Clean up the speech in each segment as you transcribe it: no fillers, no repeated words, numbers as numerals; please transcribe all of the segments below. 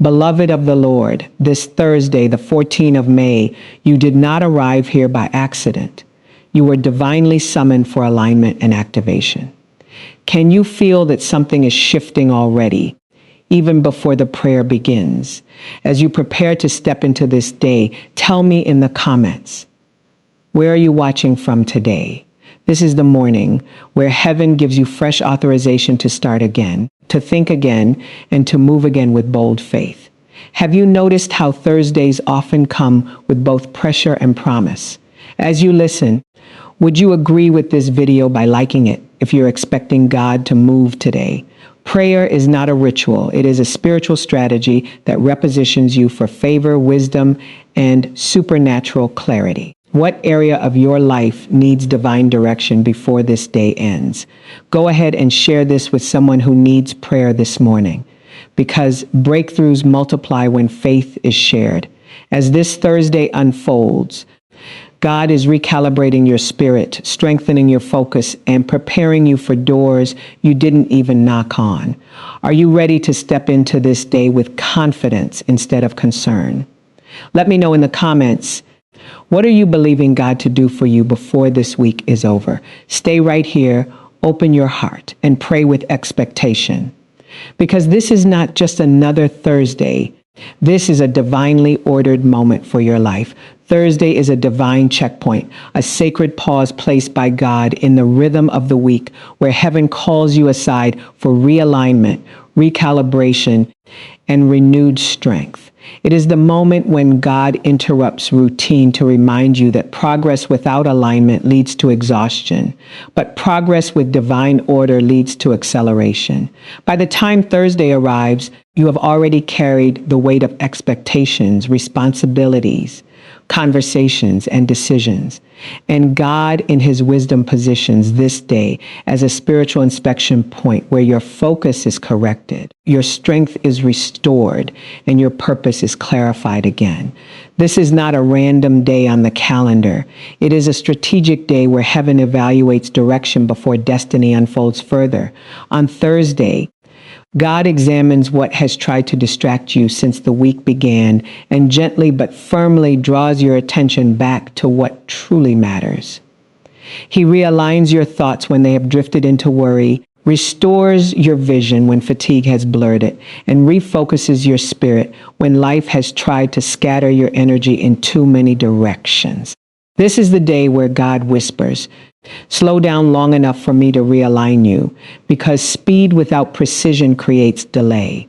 Beloved of the Lord, this Thursday, the 14th of May, you did not arrive here by accident. You were divinely summoned for alignment and activation. Can you feel that something is shifting already, even before the prayer begins? As you prepare to step into this day, tell me in the comments, where are you watching from today? This is the morning where heaven gives you fresh authorization to start again, to think again, and to move again with bold faith. Have you noticed how Thursdays often come with both pressure and promise? As you listen, would you agree with this video by liking it if you're expecting God to move today? Prayer is not a ritual. It is a spiritual strategy that repositions you for favor, wisdom, and supernatural clarity. What area of your life needs divine direction before this day ends? Go ahead and share this with someone who needs prayer this morning, because breakthroughs multiply when faith is shared. As this Thursday unfolds, God is recalibrating your spirit, strengthening your focus, and preparing you for doors you didn't even knock on. Are you ready to step into this day with confidence instead of concern? Let me know in the comments, what are you believing God to do for you before this week is over? Stay right here, open your heart, and pray with expectation. Because this is not just another Thursday. This is a divinely ordered moment for your life. Thursday is a divine checkpoint, a sacred pause placed by God in the rhythm of the week where heaven calls you aside for realignment, recalibration, and renewed strength. It is the moment when God interrupts routine to remind you that progress without alignment leads to exhaustion, but progress with divine order leads to acceleration. By the time Thursday arrives, you have already carried the weight of expectations, responsibilities, conversations, and decisions. And God, in his wisdom, positions this day as a spiritual inspection point where your focus is corrected, your strength is restored, and your purpose is clarified again. This is not a random day on the calendar. It is a strategic day where heaven evaluates direction before destiny unfolds further. On Thursday, God examines what has tried to distract you since the week began and gently but firmly draws your attention back to what truly matters. He realigns your thoughts when they have drifted into worry, restores your vision when fatigue has blurred it, and refocuses your spirit when life has tried to scatter your energy in too many directions. This is the day where God whispers, slow down long enough for me to realign you, because speed without precision creates delay.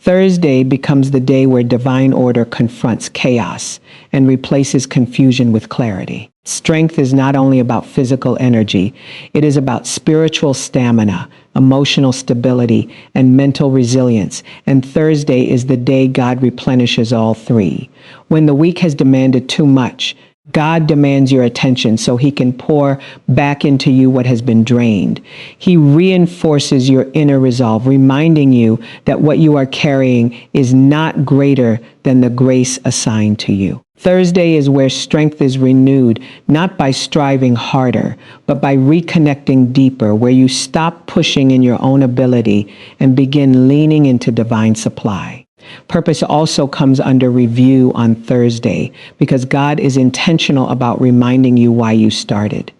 Thursday becomes the day where divine order confronts chaos and replaces confusion with clarity. Strength is not only about physical energy, it is about spiritual stamina, emotional stability, and mental resilience. And Thursday is the day God replenishes all three. When the week has demanded too much, God demands your attention so he can pour back into you what has been drained. He reinforces your inner resolve, reminding you that what you are carrying is not greater than the grace assigned to you. Thursday is where strength is renewed, not by striving harder, but by reconnecting deeper, where you stop pushing in your own ability and begin leaning into divine supply. Purpose also comes under review on Thursday because God is intentional about reminding you why you started.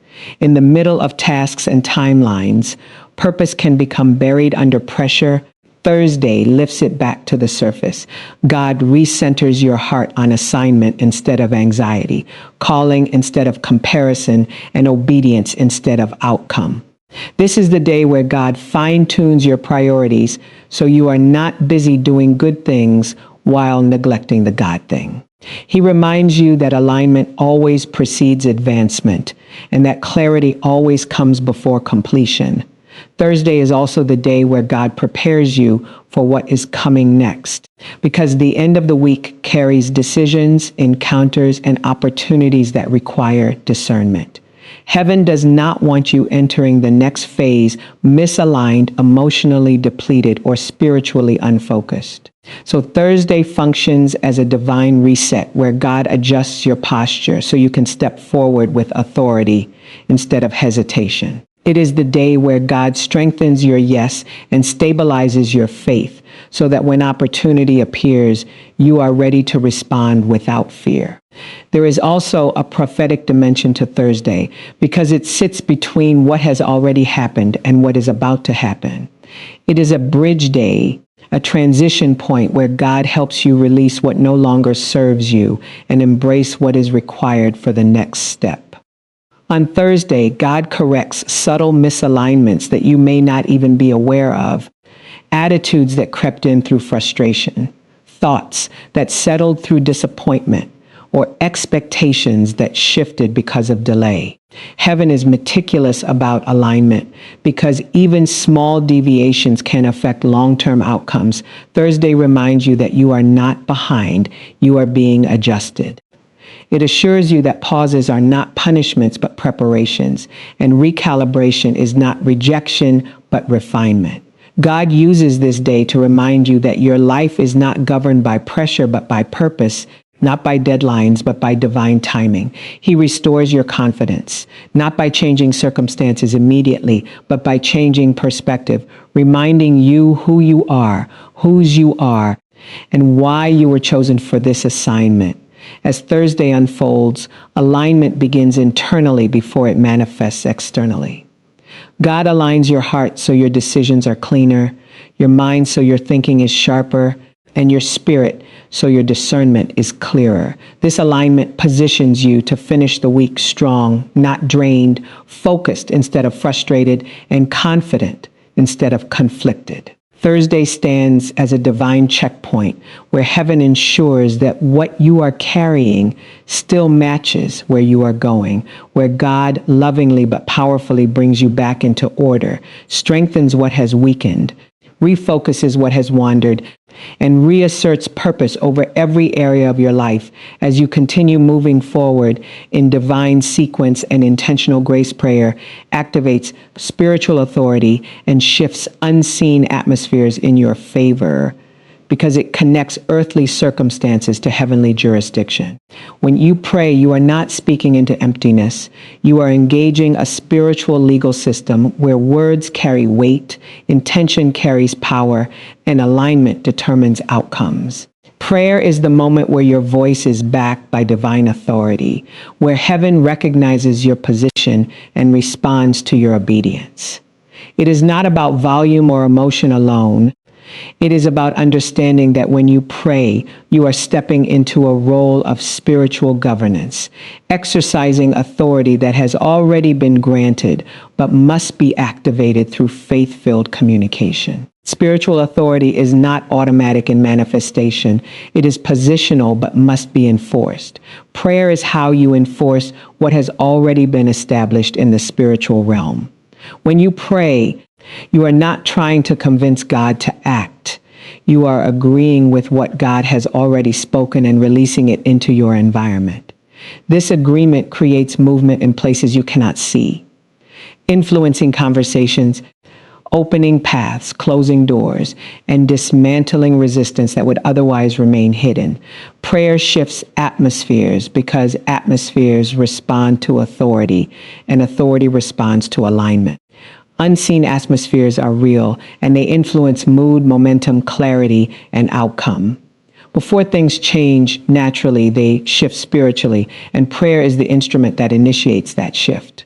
In the middle of tasks and timelines, purpose can become buried under pressure. Thursday lifts it back to the surface. God recenters your heart on assignment instead of anxiety, calling instead of comparison, and obedience instead of outcome. This is the day where God fine-tunes your priorities so you are not busy doing good things while neglecting the God thing. He reminds you that alignment always precedes advancement and that clarity always comes before completion. Thursday is also the day where God prepares you for what is coming next, because the end of the week carries decisions, encounters, and opportunities that require discernment. Heaven does not want you entering the next phase misaligned, emotionally depleted, or spiritually unfocused. So Thursday functions as a divine reset where God adjusts your posture so you can step forward with authority instead of hesitation. It is the day where God strengthens your yes and stabilizes your faith so that when opportunity appears, you are ready to respond without fear. There is also a prophetic dimension to Thursday because it sits between what has already happened and what is about to happen. It is a bridge day, a transition point where God helps you release what no longer serves you and embrace what is required for the next step. On Thursday, God corrects subtle misalignments that you may not even be aware of, attitudes that crept in through frustration, thoughts that settled through disappointment, or expectations that shifted because of delay. Heaven is meticulous about alignment because even small deviations can affect long-term outcomes. Thursday reminds you that you are not behind, you are being adjusted. It assures you that pauses are not punishments but preparations, and recalibration is not rejection but refinement. God uses this day to remind you that your life is not governed by pressure but by purpose, not by deadlines, but by divine timing. He restores your confidence, not by changing circumstances immediately, but by changing perspective, reminding you who you are, whose you are, and why you were chosen for this assignment. As Thursday unfolds, alignment begins internally before it manifests externally. God aligns your heart so your decisions are cleaner, your mind so your thinking is sharper, and your spirit so your discernment is clearer. This alignment positions you to finish the week strong, not drained, focused instead of frustrated, and confident instead of conflicted. Thursday stands as a divine checkpoint where heaven ensures that what you are carrying still matches where you are going, where God lovingly but powerfully brings you back into order, strengthens what has weakened, refocuses what has wandered, and reasserts purpose over every area of your life as you continue moving forward in divine sequence. And intentional grace prayer activates spiritual authority and shifts unseen atmospheres in your favor because it connects earthly circumstances to heavenly jurisdiction. When you pray, you are not speaking into emptiness. You are engaging a spiritual legal system where words carry weight, intention carries power, and alignment determines outcomes. Prayer is the moment where your voice is backed by divine authority, where heaven recognizes your position and responds to your obedience. It is not about volume or emotion alone. It is about understanding that when you pray, you are stepping into a role of spiritual governance, exercising authority that has already been granted, but must be activated through faith-filled communication. Spiritual authority is not automatic in manifestation. It is positional, but must be enforced. Prayer is how you enforce what has already been established in the spiritual realm. When you pray, you are not trying to convince God to act. You are agreeing with what God has already spoken and releasing it into your environment. This agreement creates movement in places you cannot see, influencing conversations, opening paths, closing doors, and dismantling resistance that would otherwise remain hidden. Prayer shifts atmospheres because atmospheres respond to authority, and authority responds to alignment. Unseen atmospheres are real, and they influence mood, momentum, clarity, and outcome. Before things change naturally, they shift spiritually, and prayer is the instrument that initiates that shift.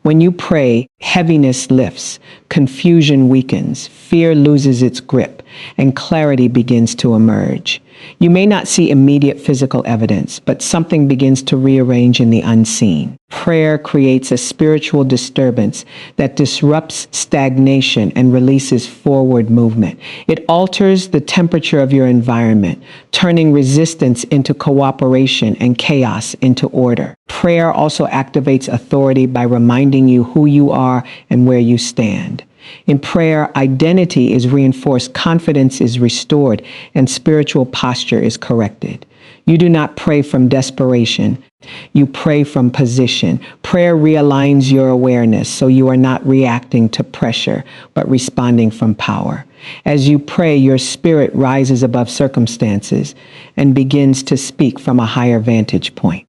When you pray, heaviness lifts, confusion weakens, fear loses its grip, and clarity begins to emerge. You may not see immediate physical evidence, but something begins to rearrange in the unseen. Prayer creates a spiritual disturbance that disrupts stagnation and releases forward movement. It alters the temperature of your environment, turning resistance into cooperation and chaos into order. Prayer also activates authority by reminding you who you are and where you stand. In prayer, identity is reinforced, confidence is restored, and spiritual posture is corrected. You do not pray from desperation. You pray from position. Prayer realigns your awareness so you are not reacting to pressure, but responding from power. As you pray, your spirit rises above circumstances and begins to speak from a higher vantage point.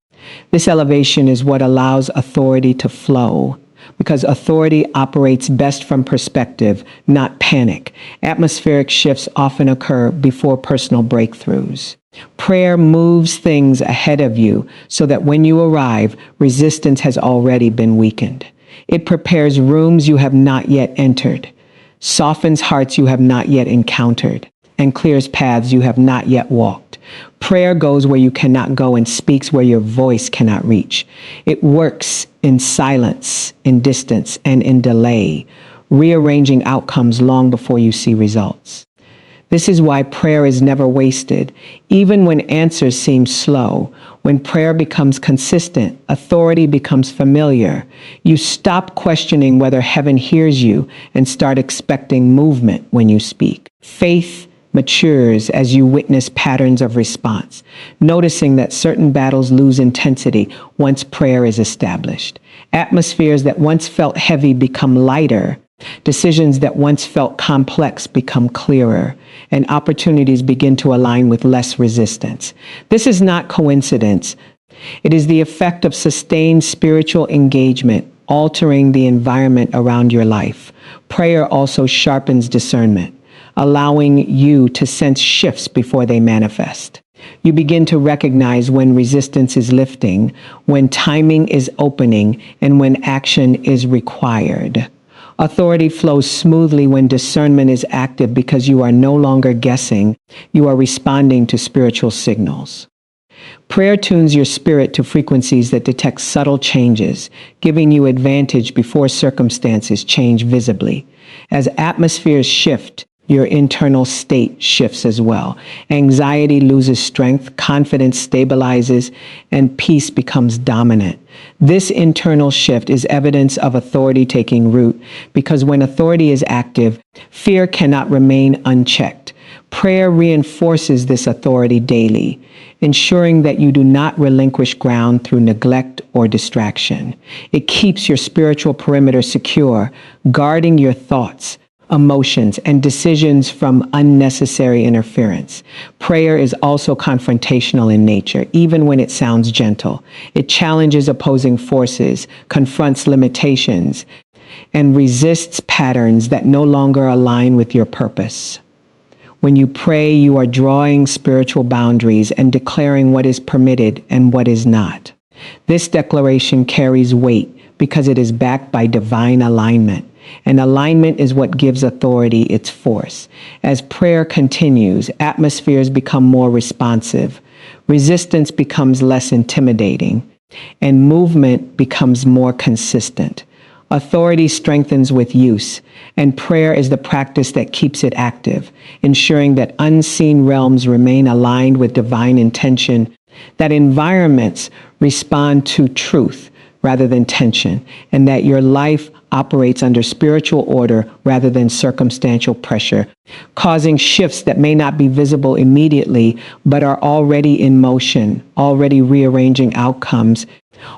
This elevation is what allows authority to flow, because authority operates best from perspective, not panic. Atmospheric shifts often occur before personal breakthroughs. Prayer moves things ahead of you so that when you arrive, resistance has already been weakened. It prepares rooms you have not yet entered, softens hearts you have not yet encountered, and clears paths you have not yet walked. Prayer goes where you cannot go and speaks where your voice cannot reach. It works in silence, in distance, and in delay, rearranging outcomes long before you see results. This is why prayer is never wasted, even when answers seem slow. When prayer becomes consistent, authority becomes familiar. You stop questioning whether heaven hears you and start expecting movement when you speak. Faith matures as you witness patterns of response, noticing that certain battles lose intensity once prayer is established. Atmospheres that once felt heavy become lighter. Decisions that once felt complex become clearer, and opportunities begin to align with less resistance. This is not coincidence. It is the effect of sustained spiritual engagement, altering the environment around your life. Prayer also sharpens discernment, allowing you to sense shifts before they manifest. You begin to recognize when resistance is lifting, when timing is opening, and when action is required. Authority flows smoothly when discernment is active because you are no longer guessing, you are responding to spiritual signals. Prayer tunes your spirit to frequencies that detect subtle changes, giving you advantage before circumstances change visibly. As atmospheres shift, your internal state shifts as well. Anxiety loses strength, confidence stabilizes, and peace becomes dominant. This internal shift is evidence of authority taking root because when authority is active, fear cannot remain unchecked. Prayer reinforces this authority daily, ensuring that you do not relinquish ground through neglect or distraction. It keeps your spiritual perimeter secure, guarding your thoughts, emotions, and decisions from unnecessary interference. Prayer is also confrontational in nature, even when it sounds gentle. It challenges opposing forces, confronts limitations, and resists patterns that no longer align with your purpose. When you pray, you are drawing spiritual boundaries and declaring what is permitted and what is not. This declaration carries weight because it is backed by divine alignment. And alignment is what gives authority its force. As prayer continues, atmospheres become more responsive, resistance becomes less intimidating, and movement becomes more consistent. Authority strengthens with use, and prayer is the practice that keeps it active, ensuring that unseen realms remain aligned with divine intention, that environments respond to truth rather than tension, and that your life operates under spiritual order rather than circumstantial pressure, causing shifts that may not be visible immediately, but are already in motion, already rearranging outcomes,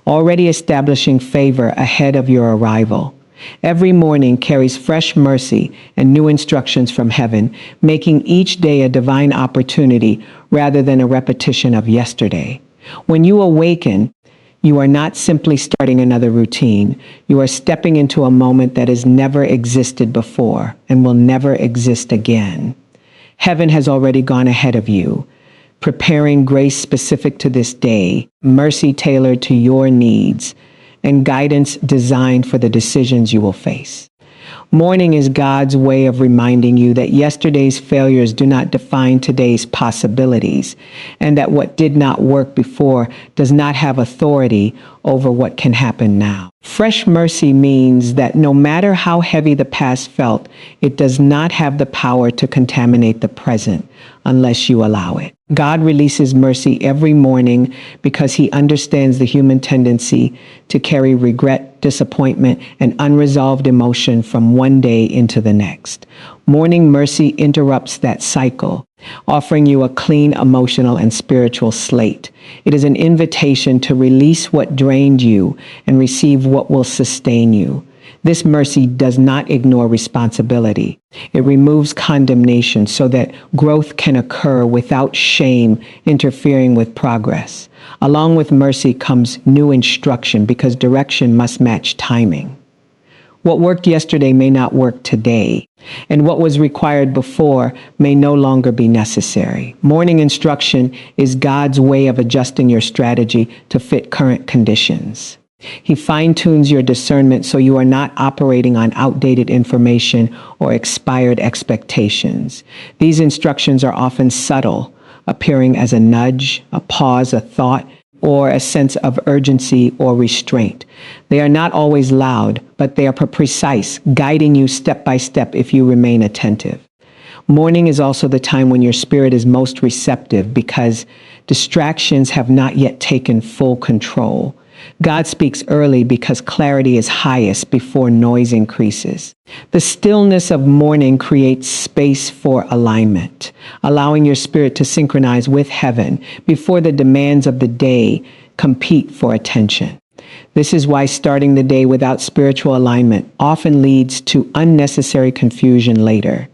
already establishing favor ahead of your arrival. Every morning carries fresh mercy and new instructions from heaven, making each day a divine opportunity rather than a repetition of yesterday. When you awaken, you are not simply starting another routine. You are stepping into a moment that has never existed before and will never exist again. Heaven has already gone ahead of you, preparing grace specific to this day, mercy tailored to your needs, and guidance designed for the decisions you will face. Morning is God's way of reminding you that yesterday's failures do not define today's possibilities, and that what did not work before does not have authority over what can happen now. Fresh mercy means that no matter how heavy the past felt, it does not have the power to contaminate the present unless you allow it. God releases mercy every morning because he understands the human tendency to carry regret, disappointment, and unresolved emotion from one day into the next. Morning mercy interrupts that cycle, offering you a clean emotional and spiritual slate. It is an invitation to release what drained you and receive what will sustain you. This mercy does not ignore responsibility. It removes condemnation so that growth can occur without shame interfering with progress. Along with mercy comes new instruction because direction must match timing. What worked yesterday may not work today, and what was required before may no longer be necessary. Morning instruction is God's way of adjusting your strategy to fit current conditions. He fine-tunes your discernment so you are not operating on outdated information or expired expectations. These instructions are often subtle, appearing as a nudge, a pause, a thought, or a sense of urgency or restraint. They are not always loud, but they are precise, guiding you step by step if you remain attentive. Morning is also the time when your spirit is most receptive because distractions have not yet taken full control. God speaks early because clarity is highest before noise increases. The stillness of morning creates space for alignment, allowing your spirit to synchronize with heaven before the demands of the day compete for attention. This is why starting the day without spiritual alignment often leads to unnecessary confusion later.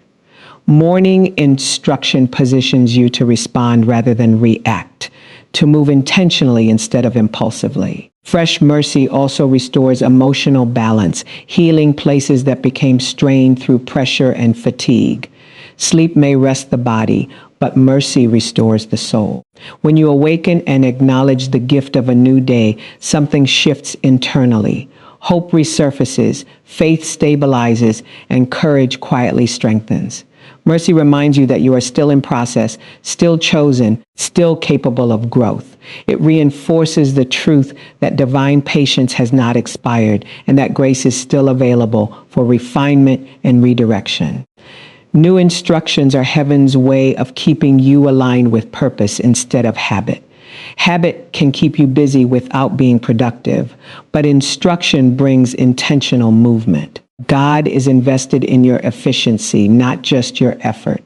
Morning instruction positions you to respond rather than react, to move intentionally instead of impulsively. Fresh mercy also restores emotional balance, healing places that became strained through pressure and fatigue. Sleep may rest the body, but mercy restores the soul. When you awaken and acknowledge the gift of a new day, something shifts internally. Hope resurfaces, faith stabilizes, and courage quietly strengthens. Mercy reminds you that you are still in process, still chosen, still capable of growth. It reinforces the truth that divine patience has not expired and that grace is still available for refinement and redirection. New instructions are heaven's way of keeping you aligned with purpose instead of habit. Habit can keep you busy without being productive, but instruction brings intentional movement. God is invested in your efficiency, not just your effort.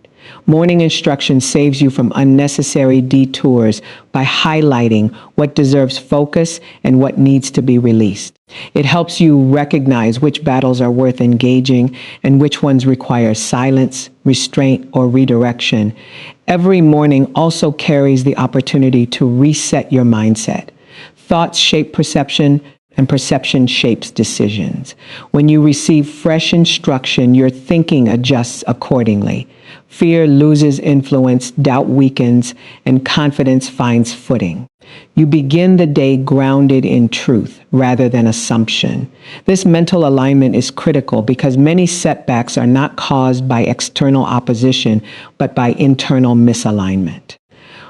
Morning instruction saves you from unnecessary detours by highlighting what deserves focus and what needs to be released. It helps you recognize which battles are worth engaging and which ones require silence, restraint, or redirection. Every morning also carries the opportunity to reset your mindset. Thoughts shape perception, and perception shapes decisions. When you receive fresh instruction, your thinking adjusts accordingly. Fear loses influence, doubt weakens, and confidence finds footing. You begin the day grounded in truth rather than assumption. This mental alignment is critical because many setbacks are not caused by external opposition, but by internal misalignment.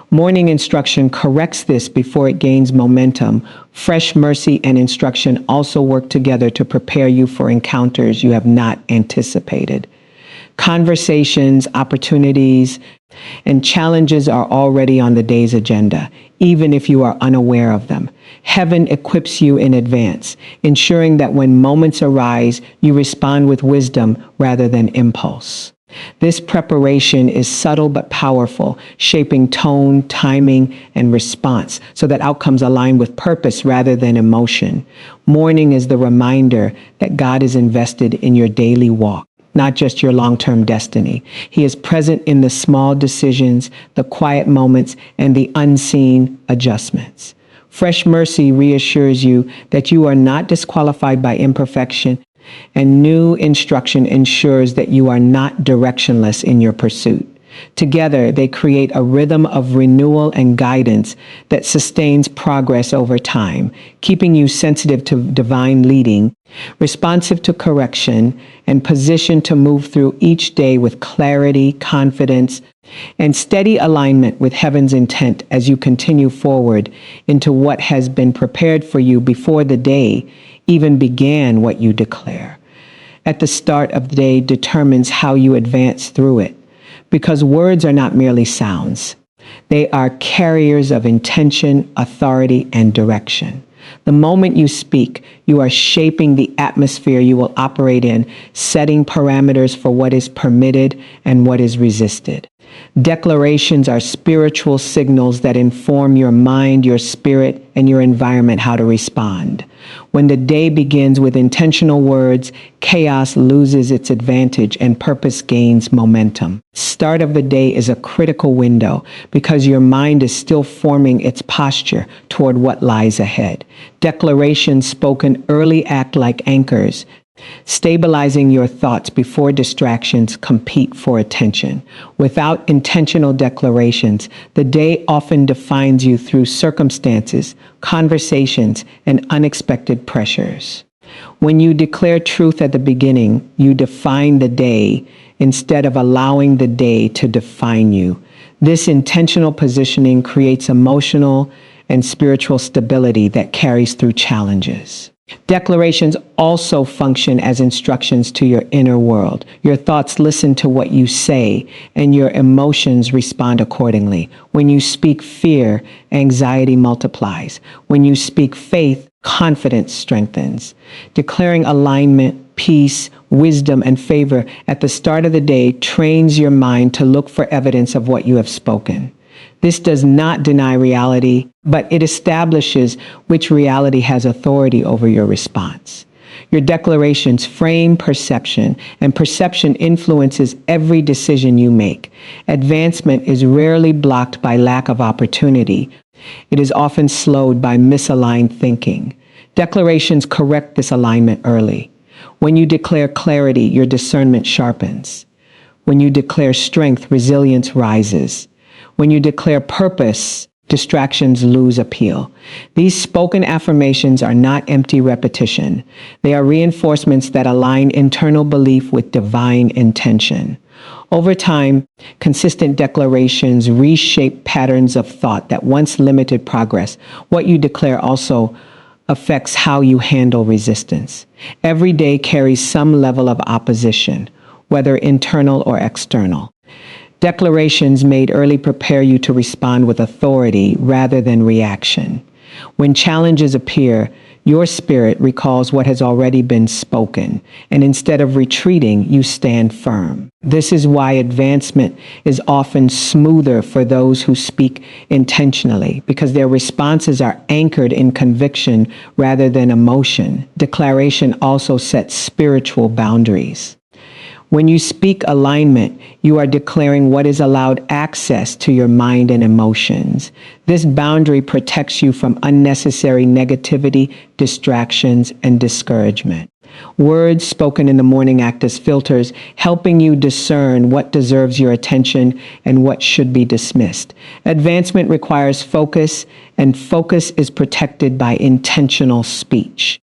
Morning instruction corrects this before it gains momentum. Fresh mercy and instruction also work together to prepare you for encounters you have not anticipated. Conversations, opportunities, and challenges are already on the day's agenda, even if you are unaware of them. Heaven equips you in advance, ensuring that when moments arise, you respond with wisdom rather than impulse. This preparation is subtle but powerful, shaping tone, timing, and response so that outcomes align with purpose rather than emotion. Morning is the reminder that God is invested in your daily walk, not just your long-term destiny. He is present in the small decisions, the quiet moments, and the unseen adjustments. Fresh mercy reassures you that you are not disqualified by imperfection, and new instruction ensures that you are not directionless in your pursuit. Together, they create a rhythm of renewal and guidance that sustains progress over time, keeping you sensitive to divine leading, responsive to correction, and positioned to move through each day with clarity, confidence, and steady alignment with heaven's intent as you continue forward into what has been prepared for you before the day even began what you declare. At the start of the day determines how you advance through it, because words are not merely sounds. They are carriers of intention, authority, and direction. The moment you speak, you are shaping the atmosphere you will operate in, setting parameters for what is permitted and what is resisted. Declarations are spiritual signals that inform your mind, your spirit, and your environment how to respond. When the day begins with intentional words, chaos loses its advantage and purpose gains momentum. Start of the day is a critical window because your mind is still forming its posture toward what lies ahead. Declarations spoken early act like anchors, stabilizing your thoughts before distractions compete for attention. Without intentional declarations, the day often defines you through circumstances, conversations, and unexpected pressures. When you declare truth at the beginning, you define the day instead of allowing the day to define you. This intentional positioning creates emotional and spiritual stability that carries through challenges. Declarations also function as instructions to your inner world. Your thoughts listen to what you say, and your emotions respond accordingly. When you speak fear, anxiety multiplies. When you speak faith, confidence strengthens. Declaring alignment, peace, wisdom, and favor at the start of the day trains your mind to look for evidence of what you have spoken. This does not deny reality, but it establishes which reality has authority over your response. Your declarations frame perception, and perception influences every decision you make. Advancement is rarely blocked by lack of opportunity. It is often slowed by misaligned thinking. Declarations correct this alignment early. When you declare clarity, your discernment sharpens. When you declare strength, resilience rises. When you declare purpose, distractions lose appeal. These spoken affirmations are not empty repetition. They are reinforcements that align internal belief with divine intention. Over time, consistent declarations reshape patterns of thought that once limited progress. What you declare also affects how you handle resistance. Every day carries some level of opposition, whether internal or external. Declarations made early prepare you to respond with authority rather than reaction. When challenges appear, your spirit recalls what has already been spoken, and instead of retreating, you stand firm. This is why advancement is often smoother for those who speak intentionally, because their responses are anchored in conviction rather than emotion. Declaration also sets spiritual boundaries. When you speak alignment, you are declaring what is allowed access to your mind and emotions. This boundary protects you from unnecessary negativity, distractions, and discouragement. Words spoken in the morning act as filters, helping you discern what deserves your attention and what should be dismissed. Advancement requires focus, and focus is protected by intentional speech.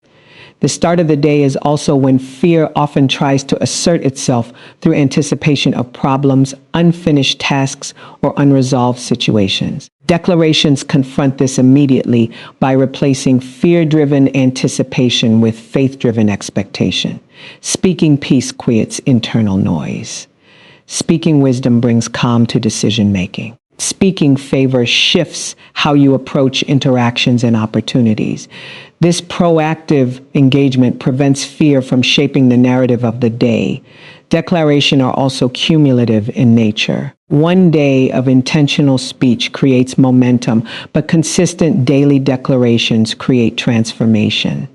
The start of the day is also when fear often tries to assert itself through anticipation of problems, unfinished tasks, or unresolved situations. Declarations confront this immediately by replacing fear-driven anticipation with faith-driven expectation. Speaking peace quiets internal noise. Speaking wisdom brings calm to decision-making. Speaking favor shifts how you approach interactions and opportunities. This proactive engagement prevents fear from shaping the narrative of the day. Declarations are also cumulative in nature. One day of intentional speech creates momentum, but consistent daily declarations create transformation.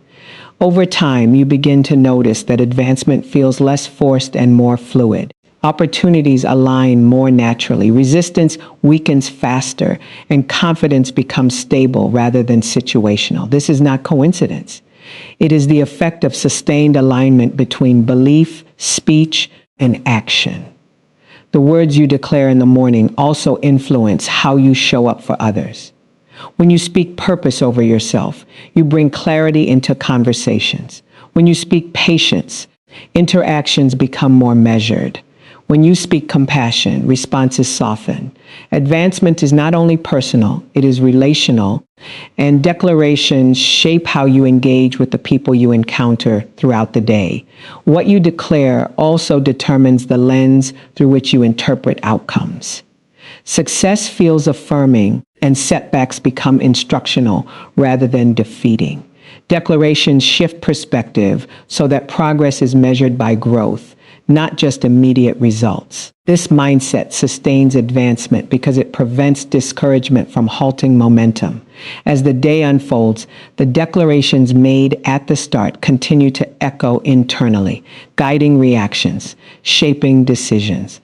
Over time, you begin to notice that advancement feels less forced and more fluid. Opportunities align more naturally, resistance weakens faster, and confidence becomes stable rather than situational. This is not coincidence. It is the effect of sustained alignment between belief, speech, and action. The words you declare in the morning also influence how you show up for others. When you speak purpose over yourself, you bring clarity into conversations. When you speak patience, interactions become more measured. When you speak compassion, responses soften. Advancement is not only personal, it is relational, and declarations shape how you engage with the people you encounter throughout the day. What you declare also determines the lens through which you interpret outcomes. Success feels affirming, and setbacks become instructional rather than defeating. Declarations shift perspective so that progress is measured by growth, not just immediate results. This mindset sustains advancement because it prevents discouragement from halting momentum. As the day unfolds, the declarations made at the start continue to echo internally, guiding reactions, shaping decisions,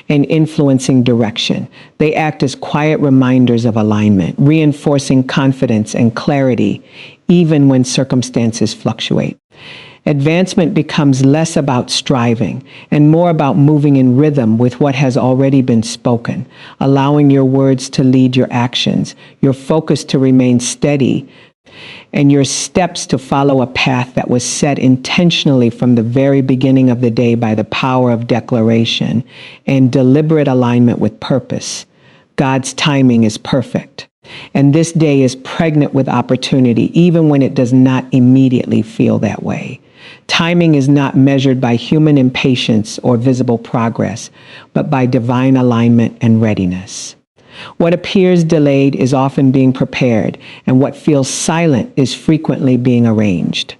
and influencing direction. They act as quiet reminders of alignment, reinforcing confidence and clarity even when circumstances fluctuate. Advancement becomes less about striving and more about moving in rhythm with what has already been spoken, allowing your words to lead your actions, your focus to remain steady, and your steps to follow a path that was set intentionally from the very beginning of the day by the power of declaration and deliberate alignment with purpose. God's timing is perfect, and this day is pregnant with opportunity, even when it does not immediately feel that way. Timing is not measured by human impatience or visible progress, but by divine alignment and readiness. What appears delayed is often being prepared, and what feels silent is frequently being arranged.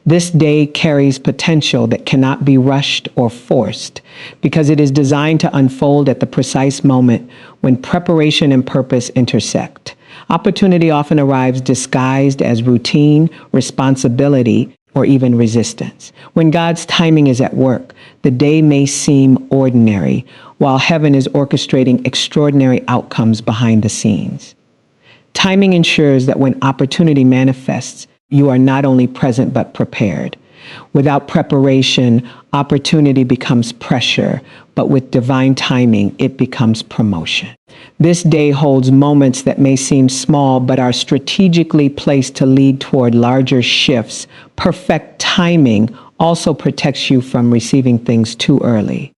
This day carries potential that cannot be rushed or forced because it is designed to unfold at the precise moment when preparation and purpose intersect. Opportunity often arrives disguised as routine, responsibility, or even resistance. When God's timing is at work, the day may seem ordinary, while heaven is orchestrating extraordinary outcomes behind the scenes. Timing ensures that when opportunity manifests, you are not only present but prepared. Without preparation, opportunity becomes pressure, but with divine timing, it becomes promotion. This day holds moments that may seem small but are strategically placed to lead toward larger shifts. Perfect timing also protects you from receiving things too early.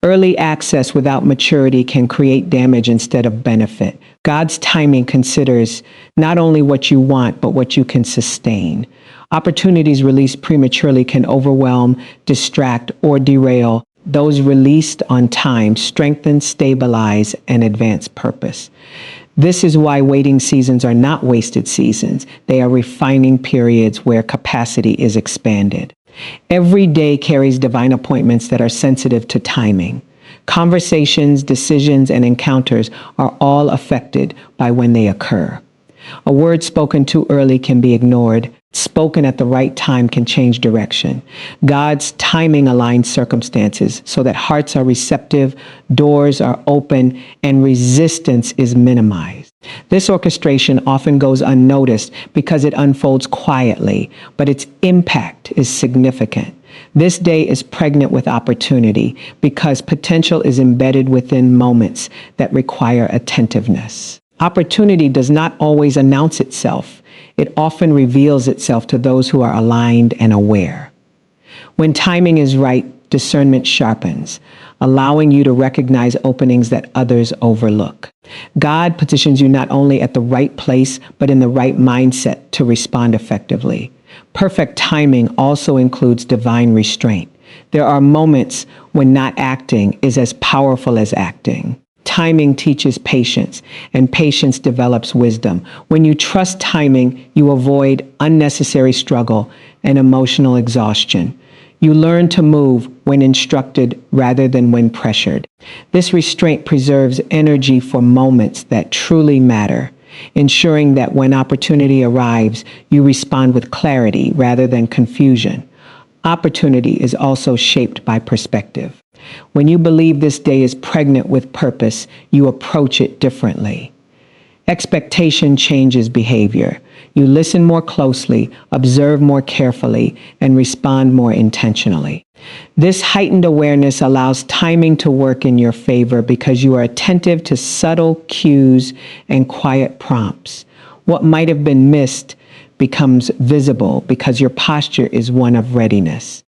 Early access without maturity can create damage instead of benefit. God's timing considers not only what you want, but what you can sustain. Opportunities released prematurely can overwhelm, distract, or derail. Those released on time strengthen, stabilize, and advance purpose. This is why waiting seasons are not wasted seasons. They are refining periods where capacity is expanded. Every day carries divine appointments that are sensitive to timing. Conversations, decisions, and encounters are all affected by when they occur. A word spoken too early can be ignored. Spoken at the right time can change direction. God's timing aligns circumstances so that hearts are receptive, doors are open, and resistance is minimized. This orchestration often goes unnoticed because it unfolds quietly, but its impact is significant. This day is pregnant with opportunity because potential is embedded within moments that require attentiveness. Opportunity does not always announce itself. It often reveals itself to those who are aligned and aware. When timing is right, discernment sharpens, allowing you to recognize openings that others overlook. God positions you not only at the right place, but in the right mindset to respond effectively. Perfect timing also includes divine restraint. There are moments when not acting is as powerful as acting. Timing teaches patience, and patience develops wisdom. When you trust timing, you avoid unnecessary struggle and emotional exhaustion. You learn to move when instructed rather than when pressured. This restraint preserves energy for moments that truly matter, ensuring that when opportunity arrives, you respond with clarity rather than confusion. Opportunity is also shaped by perspective. When you believe this day is pregnant with purpose, you approach it differently. Expectation changes behavior. You listen more closely, observe more carefully, and respond more intentionally. This heightened awareness allows timing to work in your favor because you are attentive to subtle cues and quiet prompts. What might have been missed becomes visible because your posture is one of readiness.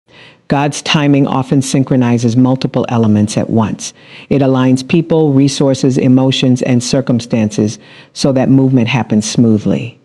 God's timing often synchronizes multiple elements at once. It aligns people, resources, emotions, and circumstances so that movement happens smoothly.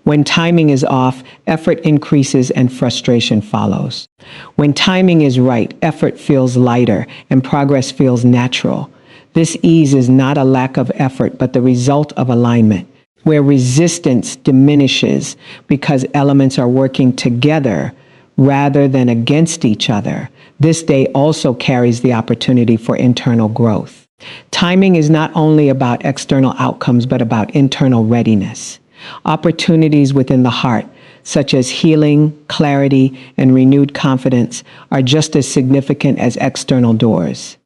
When timing is off, effort increases and frustration follows. When timing is right, effort feels lighter and progress feels natural. This ease is not a lack of effort, but the result of alignment, where resistance diminishes because elements are working together rather than against each other. This day also carries the opportunity for internal growth. Timing is not only about external outcomes, but about internal readiness. Opportunities within the heart, such as healing, clarity, and renewed confidence, are just as significant as external doors.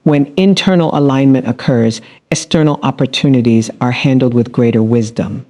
When internal alignment occurs, external opportunities are handled with greater wisdom.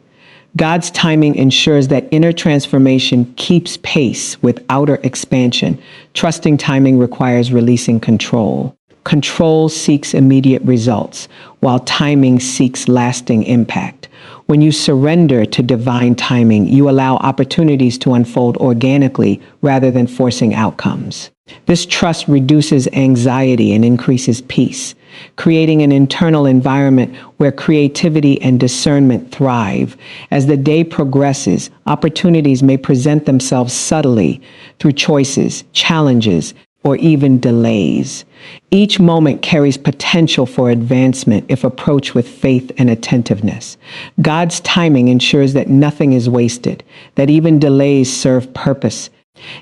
God's timing ensures that inner transformation keeps pace with outer expansion. Trusting timing requires releasing control. Control seeks immediate results, while timing seeks lasting impact. When you surrender to divine timing, you allow opportunities to unfold organically rather than forcing outcomes. This trust reduces anxiety and increases peace, creating an internal environment where creativity and discernment thrive. As the day progresses, opportunities may present themselves subtly through choices, challenges, or even delays. Each moment carries potential for advancement if approached with faith and attentiveness. God's timing ensures that nothing is wasted, that even delays serve purpose,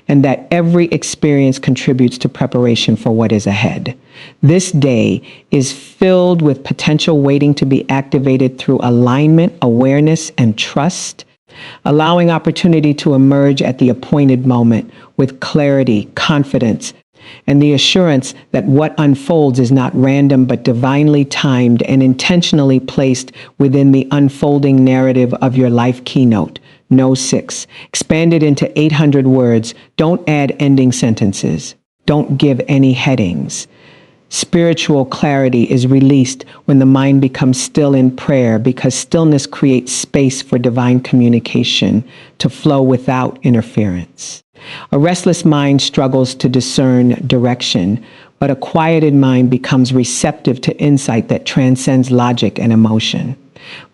and that every experience contributes to preparation for what is ahead. This day is filled with potential waiting to be activated through alignment, awareness, and trust, allowing opportunity to emerge at the appointed moment with clarity, confidence, and the assurance that what unfolds is not random but divinely timed and intentionally placed within the unfolding narrative of your life keynote. No 6. Expand it into 800 words. Don't add ending sentences. Don't give any headings. Spiritual clarity is released when the mind becomes still in prayer, because stillness creates space for divine communication to flow without interference. A restless mind struggles to discern direction, but a quieted mind becomes receptive to insight that transcends logic and emotion.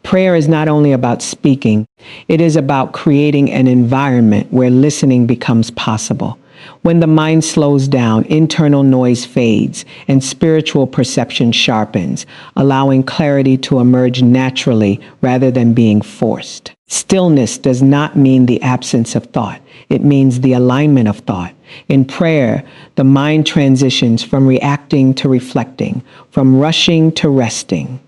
Prayer is not only about speaking, it is about creating an environment where listening becomes possible. When the mind slows down, internal noise fades and spiritual perception sharpens, allowing clarity to emerge naturally rather than being forced. Stillness does not mean the absence of thought. It means the alignment of thought. In prayer, the mind transitions from reacting to reflecting, from rushing to resting.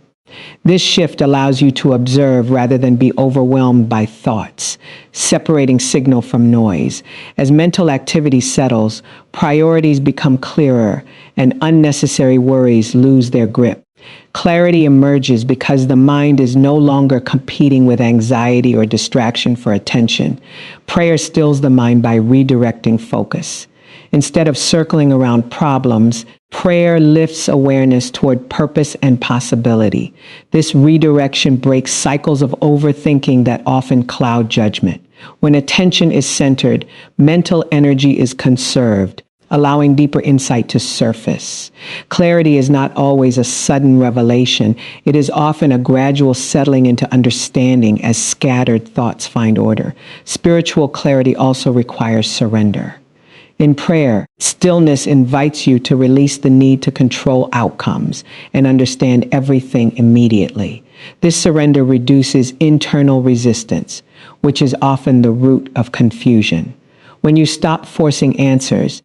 This shift allows you to observe rather than be overwhelmed by thoughts, separating signal from noise. As mental activity settles, priorities become clearer and unnecessary worries lose their grip. Clarity emerges because the mind is no longer competing with anxiety or distraction for attention. Prayer stills the mind by redirecting focus. Instead of circling around problems, prayer lifts awareness toward purpose and possibility. This redirection breaks cycles of overthinking that often cloud judgment. When attention is centered, mental energy is conserved, allowing deeper insight to surface. Clarity is not always a sudden revelation. It is often a gradual settling into understanding as scattered thoughts find order. Spiritual clarity also requires surrender. In prayer, stillness invites you to release the need to control outcomes and understand everything immediately. This surrender reduces internal resistance, which is often the root of confusion. When you stop forcing answers,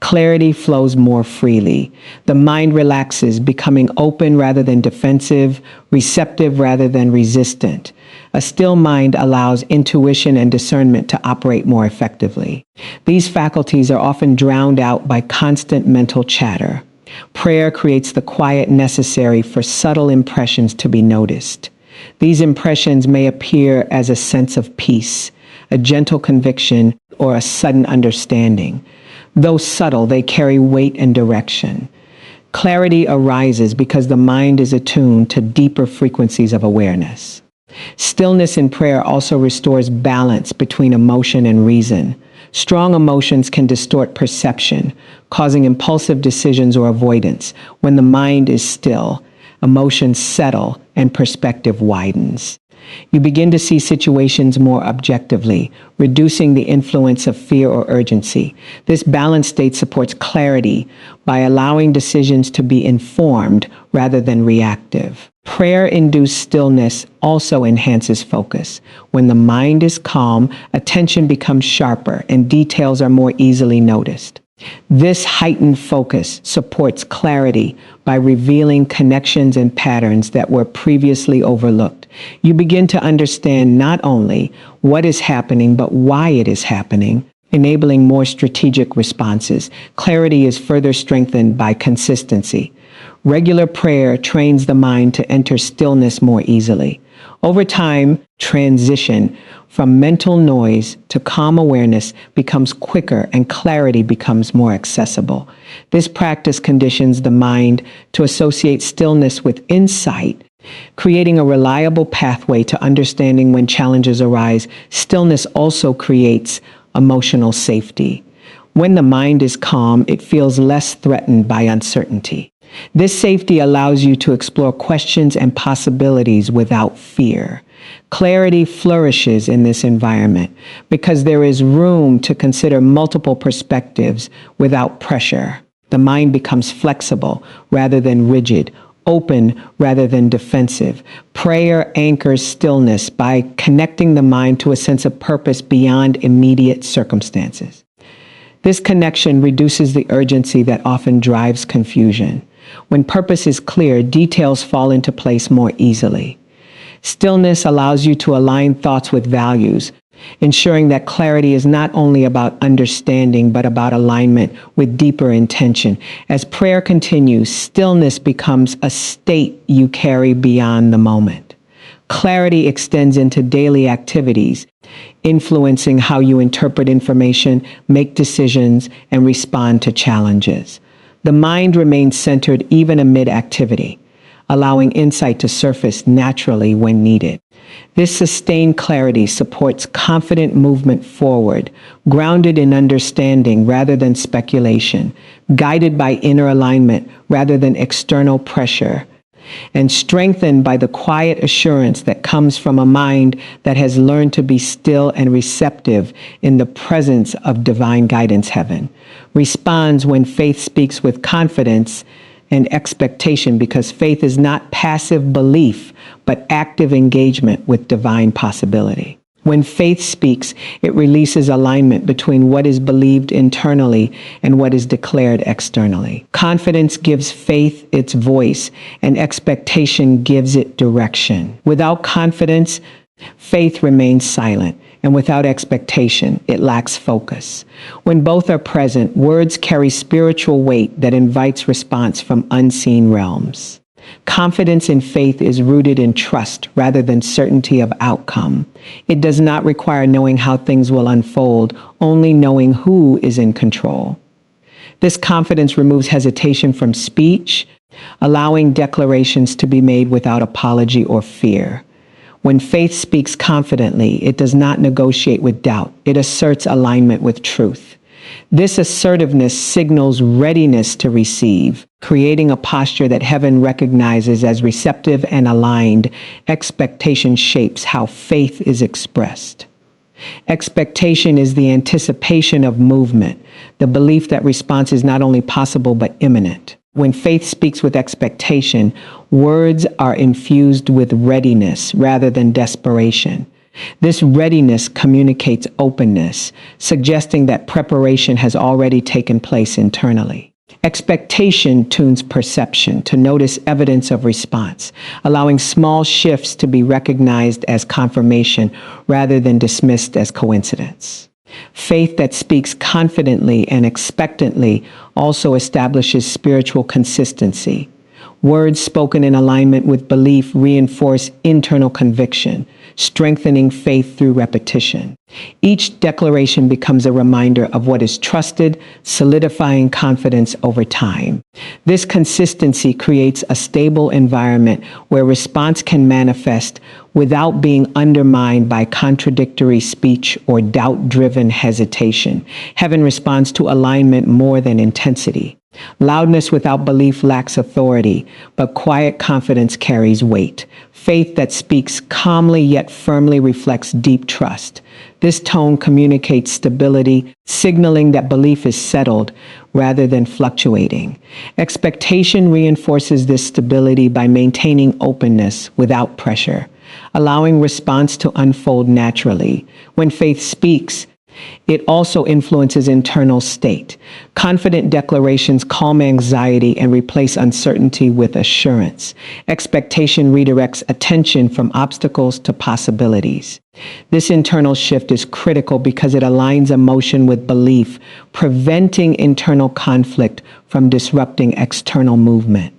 clarity flows more freely. The mind relaxes, becoming open rather than defensive, receptive rather than resistant. A still mind allows intuition and discernment to operate more effectively. These faculties are often drowned out by constant mental chatter. Prayer creates the quiet necessary for subtle impressions to be noticed. These impressions may appear as a sense of peace, a gentle conviction, or a sudden understanding. Though subtle, they carry weight and direction. Clarity arises because the mind is attuned to deeper frequencies of awareness. Stillness in prayer also restores balance between emotion and reason. Strong emotions can distort perception, causing impulsive decisions or avoidance. When the mind is still, emotions settle and perspective widens. You begin to see situations more objectively, reducing the influence of fear or urgency. This balanced state supports clarity by allowing decisions to be informed rather than reactive. Prayer-induced stillness also enhances focus. When the mind is calm, attention becomes sharper and details are more easily noticed. This heightened focus supports clarity by revealing connections and patterns that were previously overlooked. You begin to understand not only what is happening, but why it is happening, enabling more strategic responses. Clarity is further strengthened by consistency. Regular prayer trains the mind to enter stillness more easily. Over time, transition from mental noise to calm awareness becomes quicker and clarity becomes more accessible. This practice conditions the mind to associate stillness with insight, creating a reliable pathway to understanding when challenges arise. Stillness also creates emotional safety. When the mind is calm, it feels less threatened by uncertainty. This safety allows you to explore questions and possibilities without fear. Clarity flourishes in this environment because there is room to consider multiple perspectives without pressure. The mind becomes flexible rather than rigid, open rather than defensive. Prayer anchors stillness by connecting the mind to a sense of purpose beyond immediate circumstances. This connection reduces the urgency that often drives confusion. When purpose is clear, details fall into place more easily. Stillness allows you to align thoughts with values, ensuring that clarity is not only about understanding, but about alignment with deeper intention. As prayer continues, stillness becomes a state you carry beyond the moment. Clarity extends into daily activities, influencing how you interpret information, make decisions, and respond to challenges. The mind remains centered even amid activity, allowing insight to surface naturally when needed. This sustained clarity supports confident movement forward, grounded in understanding rather than speculation, guided by inner alignment rather than external pressure, and strengthened by the quiet assurance that comes from a mind that has learned to be still and receptive in the presence of divine guidance. Heaven responds when faith speaks with confidence and expectation, because faith is not passive belief, but active engagement with divine possibility. When faith speaks, it releases alignment between what is believed internally and what is declared externally. Confidence gives faith its voice, and expectation gives it direction. Without confidence, faith remains silent, and without expectation, it lacks focus. When both are present, words carry spiritual weight that invites response from unseen realms. Confidence in faith is rooted in trust rather than certainty of outcome. It does not require knowing how things will unfold, only knowing who is in control. This confidence removes hesitation from speech, allowing declarations to be made without apology or fear. When faith speaks confidently, it does not negotiate with doubt. It asserts alignment with truth. This assertiveness signals readiness to receive, creating a posture that heaven recognizes as receptive and aligned. Expectation shapes how faith is expressed. Expectation is the anticipation of movement, the belief that response is not only possible but imminent. When faith speaks with expectation, words are infused with readiness rather than desperation. This readiness communicates openness, suggesting that preparation has already taken place internally. Expectation tunes perception to notice evidence of response, allowing small shifts to be recognized as confirmation rather than dismissed as coincidence. Faith that speaks confidently and expectantly also establishes spiritual consistency. Words spoken in alignment with belief reinforce internal conviction, strengthening faith through repetition. Each declaration becomes a reminder of what is trusted, solidifying confidence over time. This consistency creates a stable environment where response can manifest without being undermined by contradictory speech or doubt-driven hesitation. Heaven responds to alignment more than intensity. Loudness without belief lacks authority, but quiet confidence carries weight. Faith that speaks calmly yet firmly reflects deep trust. This tone communicates stability, signaling that belief is settled rather than fluctuating. Expectation reinforces this stability by maintaining openness without pressure, allowing response to unfold naturally. When faith speaks, it also influences internal state. Confident declarations calm anxiety and replace uncertainty with assurance. Expectation redirects attention from obstacles to possibilities. This internal shift is critical because it aligns emotion with belief, preventing internal conflict from disrupting external movement.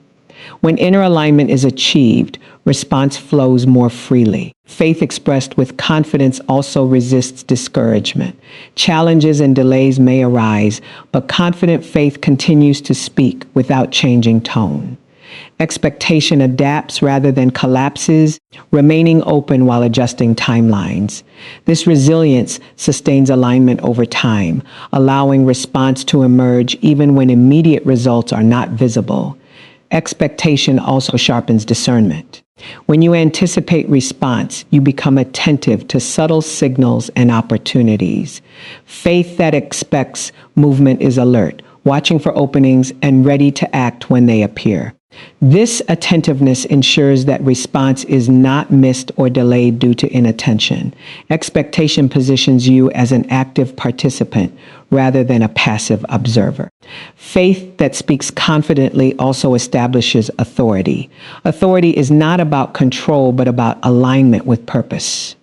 When inner alignment is achieved, response flows more freely. Faith expressed with confidence also resists discouragement. Challenges and delays may arise, but confident faith continues to speak without changing tone. Expectation adapts rather than collapses, remaining open while adjusting timelines. This resilience sustains alignment over time, allowing response to emerge even when immediate results are not visible. Expectation also sharpens discernment. When you anticipate response, you become attentive to subtle signals and opportunities. Faith that expects movement is alert, watching for openings and ready to act when they appear. This attentiveness ensures that response is not missed or delayed due to inattention. Expectation positions you as an active participant rather than a passive observer. Faith that speaks confidently also establishes authority. Authority is not about control, but about alignment with purpose.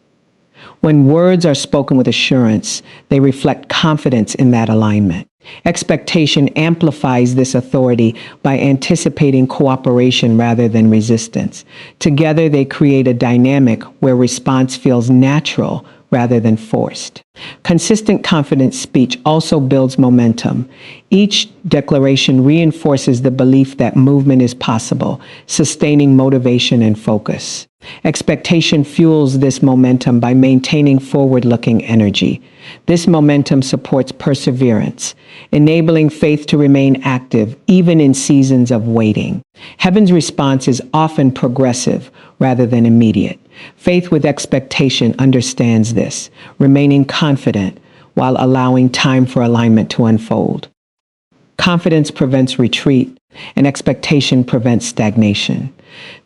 When words are spoken with assurance, they reflect confidence in that alignment. Expectation amplifies this authority by anticipating cooperation rather than resistance. Together, they create a dynamic where response feels natural rather than forced. Consistent confident speech also builds momentum. Each declaration reinforces the belief that movement is possible, sustaining motivation and focus. Expectation fuels this momentum by maintaining forward-looking energy. This momentum supports perseverance, enabling faith to remain active even in seasons of waiting. Heaven's response is often progressive rather than immediate. Faith with expectation understands this, remaining confident while allowing time for alignment to unfold. Confidence prevents retreat, and expectation prevents stagnation.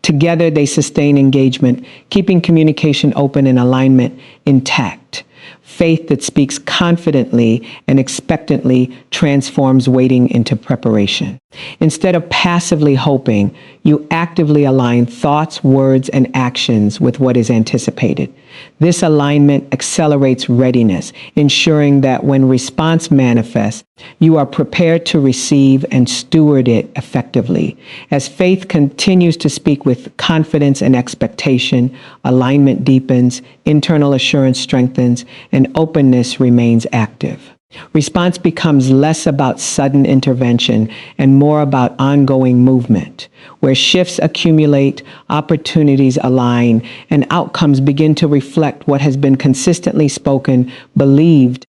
Together, they sustain engagement, keeping communication open and alignment intact. Faith that speaks confidently and expectantly transforms waiting into preparation. Instead of passively hoping, you actively align thoughts, words, and actions with what is anticipated. This alignment accelerates readiness, ensuring that when response manifests, you are prepared to receive and steward it effectively. As faith continues to speak with confidence and expectation, alignment deepens, internal assurance strengthens, and openness remains active. Response becomes less about sudden intervention and more about ongoing movement, where shifts accumulate, opportunities align, and outcomes begin to reflect what has been consistently spoken, believed,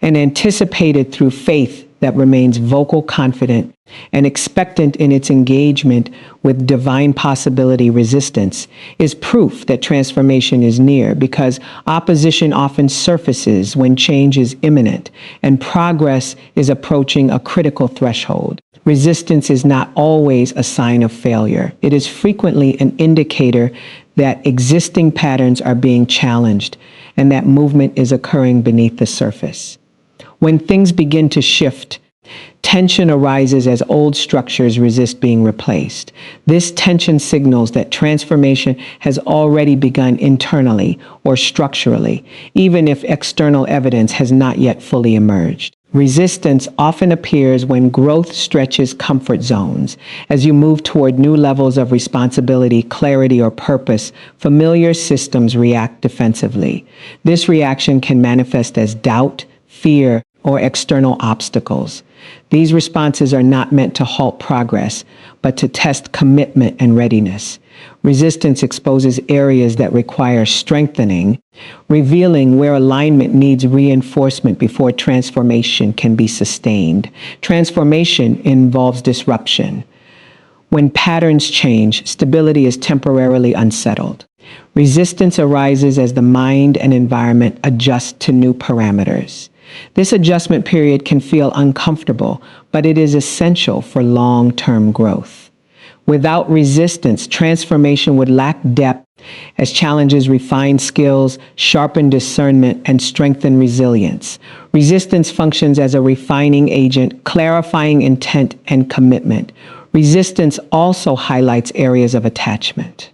and anticipated through faith that remains vocal, confident, and expectant in its engagement with divine possibility. Resistance is proof that transformation is near, because opposition often surfaces when change is imminent and progress is approaching a critical threshold. Resistance is not always a sign of failure. It is frequently an indicator that existing patterns are being challenged and that movement is occurring beneath the surface. When things begin to shift, tension arises as old structures resist being replaced. This tension signals that transformation has already begun internally or structurally, even if external evidence has not yet fully emerged. Resistance often appears when growth stretches comfort zones. As you move toward new levels of responsibility, clarity, or purpose, familiar systems react defensively. This reaction can manifest as doubt, fear, or external obstacles. These responses are not meant to halt progress, but to test commitment and readiness. Resistance exposes areas that require strengthening, revealing where alignment needs reinforcement before transformation can be sustained. Transformation involves disruption. When patterns change, stability is temporarily unsettled. Resistance arises as the mind and environment adjust to new parameters. This adjustment period can feel uncomfortable, but it is essential for long-term growth. Without resistance, transformation would lack depth as challenges refine skills, sharpen discernment, and strengthen resilience. Resistance functions as a refining agent, clarifying intent and commitment. Resistance also highlights areas of attachment.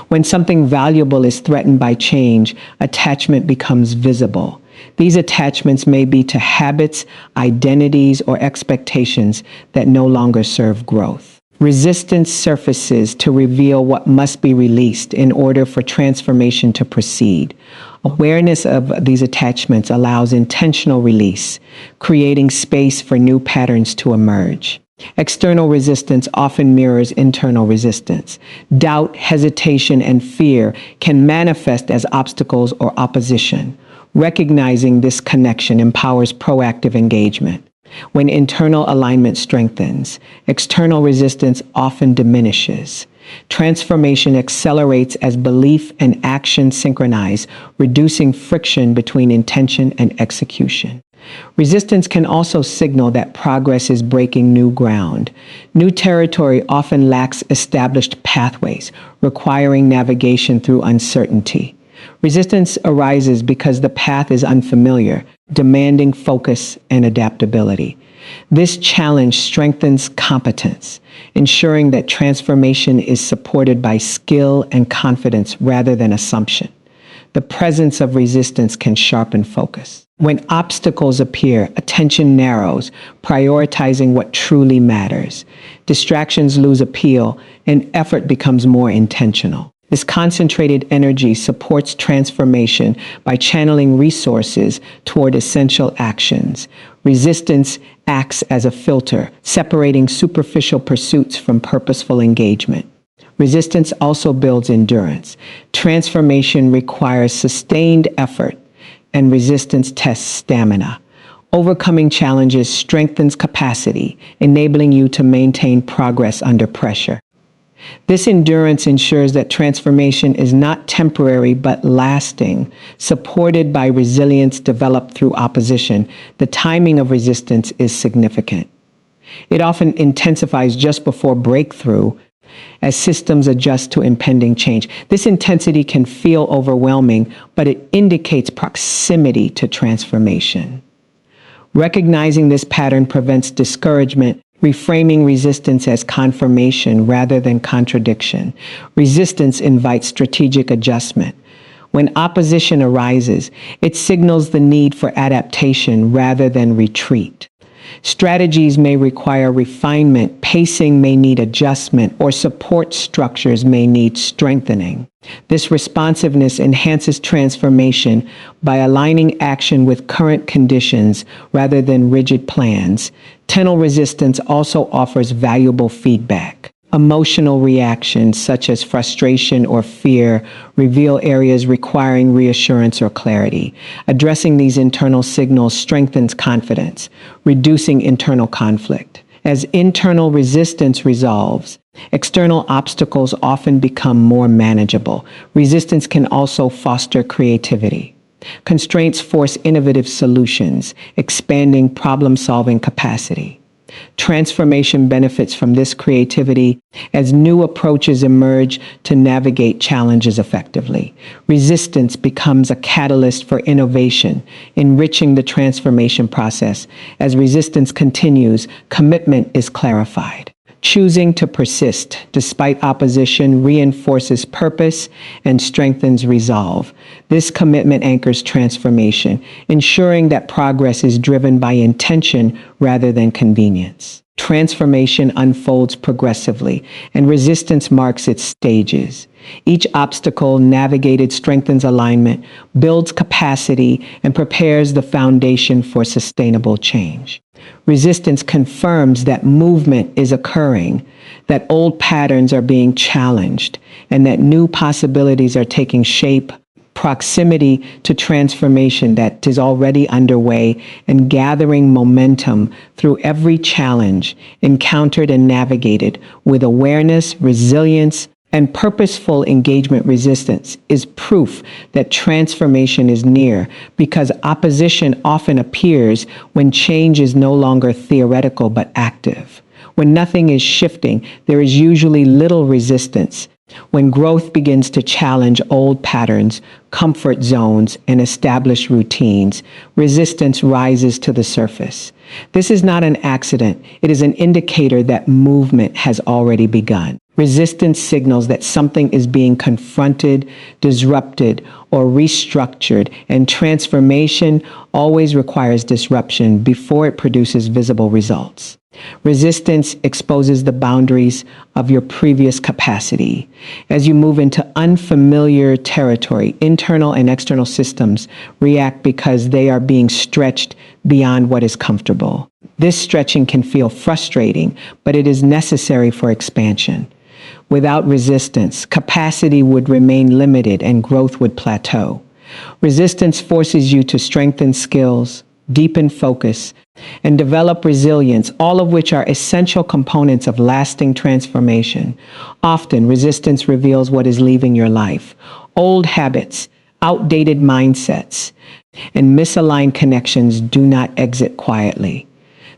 When something valuable is threatened by change, attachment becomes visible. These attachments may be to habits, identities, or expectations that no longer serve growth. Resistance surfaces to reveal what must be released in order for transformation to proceed. Awareness of these attachments allows intentional release, creating space for new patterns to emerge. External resistance often mirrors internal resistance. Doubt, hesitation, and fear can manifest as obstacles or opposition. Recognizing this connection empowers proactive engagement. When internal alignment strengthens, external resistance often diminishes. Transformation accelerates as belief and action synchronize, reducing friction between intention and execution. Resistance can also signal that progress is breaking new ground. New territory often lacks established pathways, requiring navigation through uncertainty. Resistance arises because the path is unfamiliar, demanding focus and adaptability. This challenge strengthens competence, ensuring that transformation is supported by skill and confidence rather than assumption. The presence of resistance can sharpen focus. When obstacles appear, attention narrows, prioritizing what truly matters. Distractions lose appeal, and effort becomes more intentional. This concentrated energy supports transformation by channeling resources toward essential actions. Resistance acts as a filter, separating superficial pursuits from purposeful engagement. Resistance also builds endurance. Transformation requires sustained effort, and resistance tests stamina. Overcoming challenges strengthens capacity, enabling you to maintain progress under pressure. This endurance ensures that transformation is not temporary but lasting, supported by resilience developed through opposition. The timing of resistance is significant. It often intensifies just before breakthrough as systems adjust to impending change. This intensity can feel overwhelming, but it indicates proximity to transformation. Recognizing this pattern prevents discouragement, reframing resistance as confirmation rather than contradiction. Resistance invites strategic adjustment. When opposition arises, it signals the need for adaptation rather than retreat. Strategies may require refinement, pacing may need adjustment, or support structures may need strengthening. This responsiveness enhances transformation by aligning action with current conditions rather than rigid plans. Tunnel resistance also offers valuable feedback. Emotional reactions such as frustration or fear reveal areas requiring reassurance or clarity. Addressing these internal signals strengthens confidence, reducing internal conflict. As internal resistance resolves, external obstacles often become more manageable. Resistance can also foster creativity. Constraints force innovative solutions, expanding problem-solving capacity. Transformation benefits from this creativity as new approaches emerge to navigate challenges effectively. Resistance becomes a catalyst for innovation, enriching the transformation process. As resistance continues, commitment is clarified. Choosing to persist despite opposition reinforces purpose and strengthens resolve. This commitment anchors transformation, ensuring that progress is driven by intention rather than convenience. Transformation unfolds progressively, and resistance marks its stages. Each obstacle navigated strengthens alignment, builds capacity, and prepares the foundation for sustainable change. Resistance confirms that movement is occurring, that old patterns are being challenged, and that new possibilities are taking shape. Proximity to transformation that is already underway and gathering momentum through every challenge encountered and navigated with awareness, resilience, and purposeful engagement. Resistance is proof that transformation is near because opposition often appears when change is no longer theoretical but active. When nothing is shifting, there is usually little resistance. When growth begins to challenge old patterns, comfort zones, and established routines, resistance rises to the surface. This is not an accident. It is an indicator that movement has already begun. Resistance signals that something is being confronted, disrupted, or restructured, and transformation always requires disruption before it produces visible results. Resistance exposes the boundaries of your previous capacity. As you move into unfamiliar territory, internal and external systems react because they are being stretched beyond what is comfortable. This stretching can feel frustrating, but it is necessary for expansion. Without resistance, capacity would remain limited and growth would plateau. Resistance forces you to strengthen skills, deepen focus, and develop resilience, all of which are essential components of lasting transformation. Often, resistance reveals what is leaving your life: old habits, outdated mindsets, and misaligned connections do not exit quietly.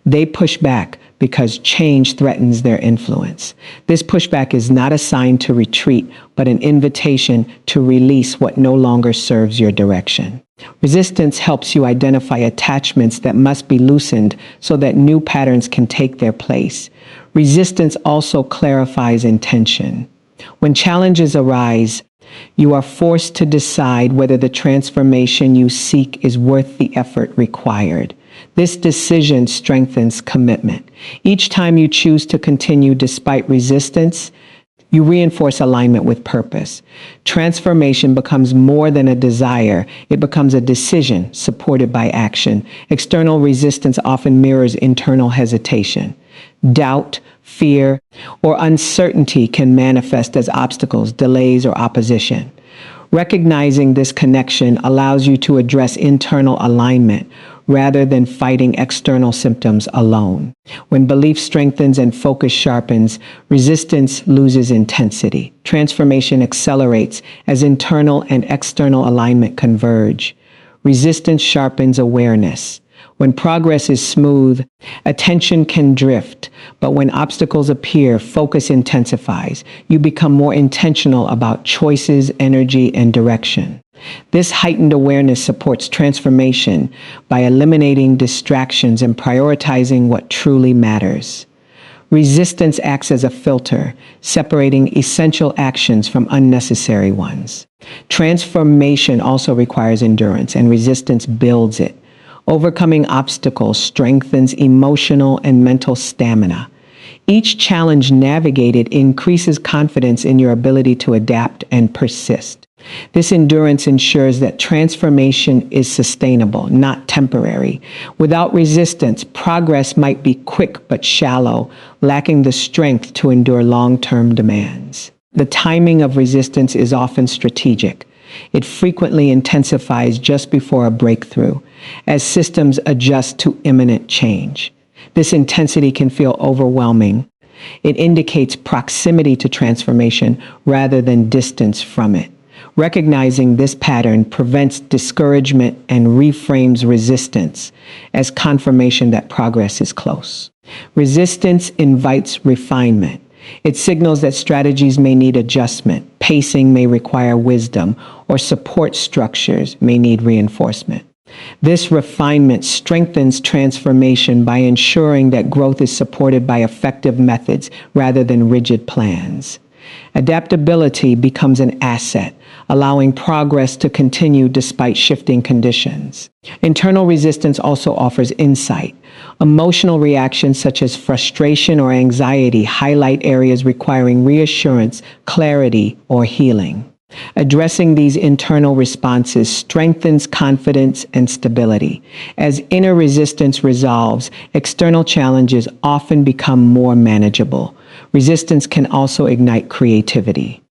They push back because change threatens their influence. This pushback is not a sign to retreat, but an invitation to release what no longer serves your direction. Resistance helps you identify attachments that must be loosened so that new patterns can take their place. Resistance also clarifies intention. When challenges arise, you are forced to decide whether the transformation you seek is worth the effort required. This decision strengthens commitment. Each time you choose to continue despite resistance, you reinforce alignment with purpose. Transformation becomes more than a desire. It becomes a decision supported by action. External resistance often mirrors internal hesitation. Doubt, fear, or uncertainty can manifest as obstacles, delays, or opposition. Recognizing this connection allows you to address internal alignment rather than fighting external symptoms alone. When belief strengthens and focus sharpens, resistance loses intensity. Transformation accelerates as internal and external alignment converge. Resistance sharpens awareness. When progress is smooth, attention can drift, but when obstacles appear, focus intensifies. You become more intentional about choices, energy, and direction. This heightened awareness supports transformation by eliminating distractions and prioritizing what truly matters. Resistance acts as a filter, separating essential actions from unnecessary ones. Transformation also requires endurance, and resistance builds it. Overcoming obstacles strengthens emotional and mental stamina. Each challenge navigated increases confidence in your ability to adapt and persist. This endurance ensures that transformation is sustainable, not temporary. Without resistance, progress might be quick but shallow, lacking the strength to endure long-term demands. The timing of resistance is often strategic. It frequently intensifies just before a breakthrough, as systems adjust to imminent change. This intensity can feel overwhelming. It indicates proximity to transformation rather than distance from it. Recognizing this pattern prevents discouragement and reframes resistance as confirmation that progress is close. Resistance invites refinement. It signals that strategies may need adjustment, pacing may require wisdom, or support structures may need reinforcement. This refinement strengthens transformation by ensuring that growth is supported by effective methods rather than rigid plans. Adaptability becomes an asset, allowing progress to continue despite shifting conditions. Internal resistance also offers insight. Emotional reactions such as frustration or anxiety highlight areas requiring reassurance, clarity, or healing. Addressing these internal responses strengthens confidence and stability. As inner resistance resolves, external challenges often become more manageable. Resistance can also ignite creativity.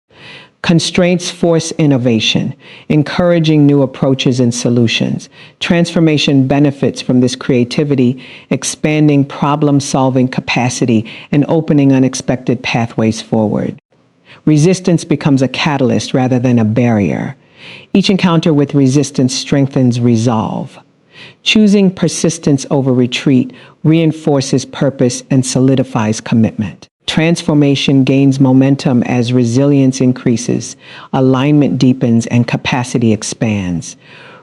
Constraints force innovation, encouraging new approaches and solutions. Transformation benefits from this creativity, expanding problem-solving capacity and opening unexpected pathways forward. Resistance becomes a catalyst rather than a barrier. Each encounter with resistance strengthens resolve. Choosing persistence over retreat reinforces purpose and solidifies commitment. Transformation gains momentum as resilience increases, alignment deepens, and capacity expands.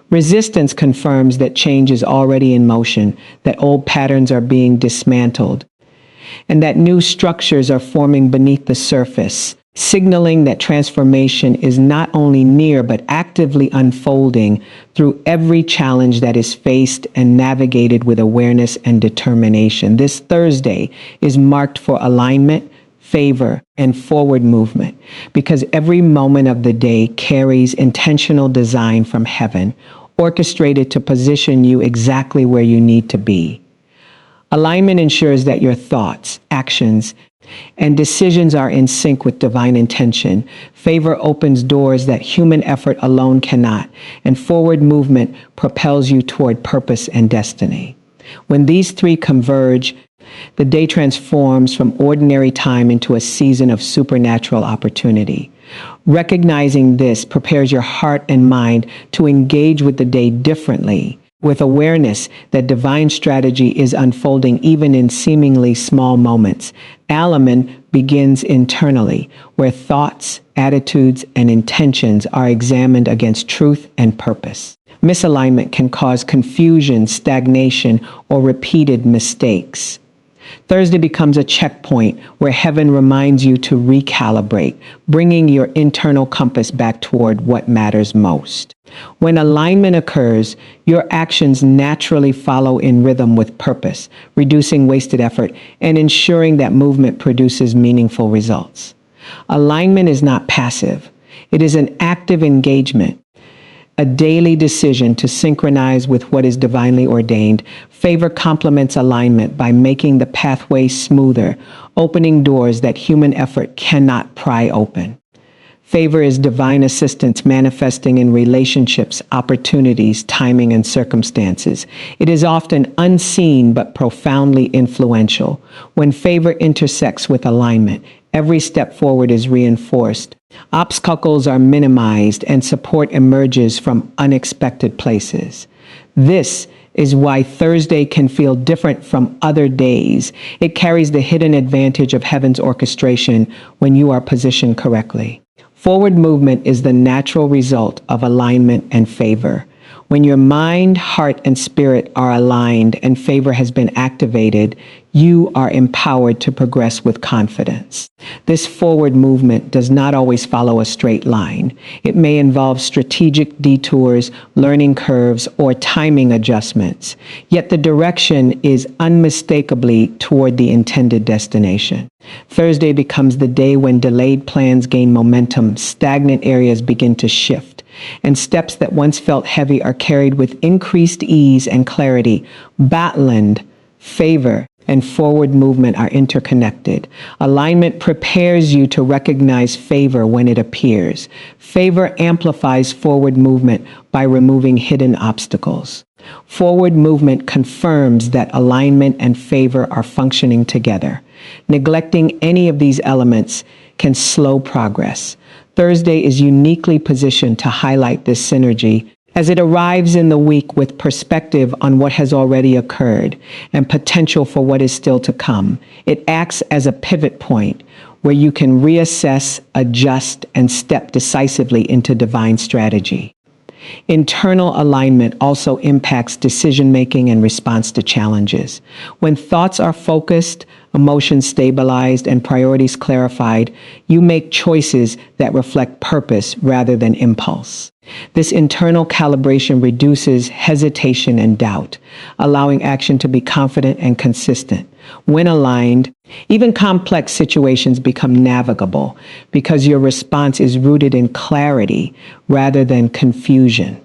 Resistance confirms that change is already in motion, that old patterns are being dismantled, and that new structures are forming beneath the surface. signaling that transformation is not only near but actively unfolding through every challenge that is faced and navigated with awareness and determination. This Thursday is marked for alignment, favor, and forward movement because every moment of the day carries intentional design from heaven, orchestrated to position you exactly where you need to be. Alignment ensures that your thoughts, actions, and decisions are in sync with divine intention. Favor opens doors that human effort alone cannot, and forward movement propels you toward purpose and destiny. When these three converge, the day transforms from ordinary time into a season of supernatural opportunity. Recognizing this prepares your heart and mind to engage with the day differently, with awareness that divine strategy is unfolding even in seemingly small moments. Alignment begins internally, where thoughts, attitudes, and intentions are examined against truth and purpose. Misalignment can cause confusion, stagnation, or repeated mistakes. Thursday becomes a checkpoint where heaven reminds you to recalibrate, bringing your internal compass back toward what matters most. When alignment occurs, your actions naturally follow in rhythm with purpose, reducing wasted effort and ensuring that movement produces meaningful results. Alignment is not passive. It is an active engagement, a daily decision to synchronize with what is divinely ordained. Favor complements alignment by making the pathway smoother, opening doors that human effort cannot pry open. Favor is divine assistance manifesting in relationships, opportunities, timing, and circumstances. It is often unseen but profoundly influential. When favor intersects with alignment, every step forward is reinforced. Obstacles are minimized and support emerges from unexpected places. This is why Thursday can feel different from other days. It carries the hidden advantage of heaven's orchestration when you are positioned correctly. Forward movement is the natural result of alignment and favor. When your mind, heart, and spirit are aligned and favor has been activated, you are empowered to progress with confidence. This forward movement does not always follow a straight line. It may involve strategic detours, learning curves, or timing adjustments. Yet the direction is unmistakably toward the intended destination. Thursday becomes the day when delayed plans gain momentum, stagnant areas begin to shift, and steps that once felt heavy are carried with increased ease and clarity. Battleland, favor, and forward movement are interconnected. Alignment prepares you to recognize favor when it appears. Favor amplifies forward movement by removing hidden obstacles. Forward movement confirms that alignment and favor are functioning together. Neglecting any of these elements can slow progress. Thursday is uniquely positioned to highlight this synergy as it arrives in the week with perspective on what has already occurred and potential for what is still to come. It acts as a pivot point where you can reassess, adjust, and step decisively into divine strategy. Internal alignment also impacts decision-making and response to challenges. When thoughts are focused, emotions stabilized, and priorities clarified, you make choices that reflect purpose rather than impulse. This internal calibration reduces hesitation and doubt, allowing action to be confident and consistent. When aligned, even complex situations become navigable because your response is rooted in clarity rather than confusion.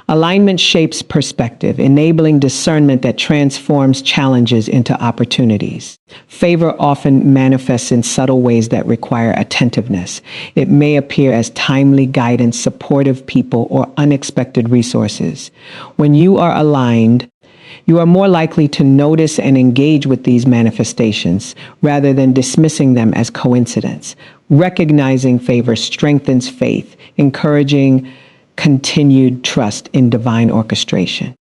Alignment shapes perspective, enabling discernment that transforms challenges into opportunities. Favor often manifests in subtle ways that require attentiveness. It may appear as timely guidance, supportive people, or unexpected resources. When you are aligned, you are more likely to notice and engage with these manifestations rather than dismissing them as coincidence. Recognizing favor strengthens faith, encouraging continued trust in divine orchestration.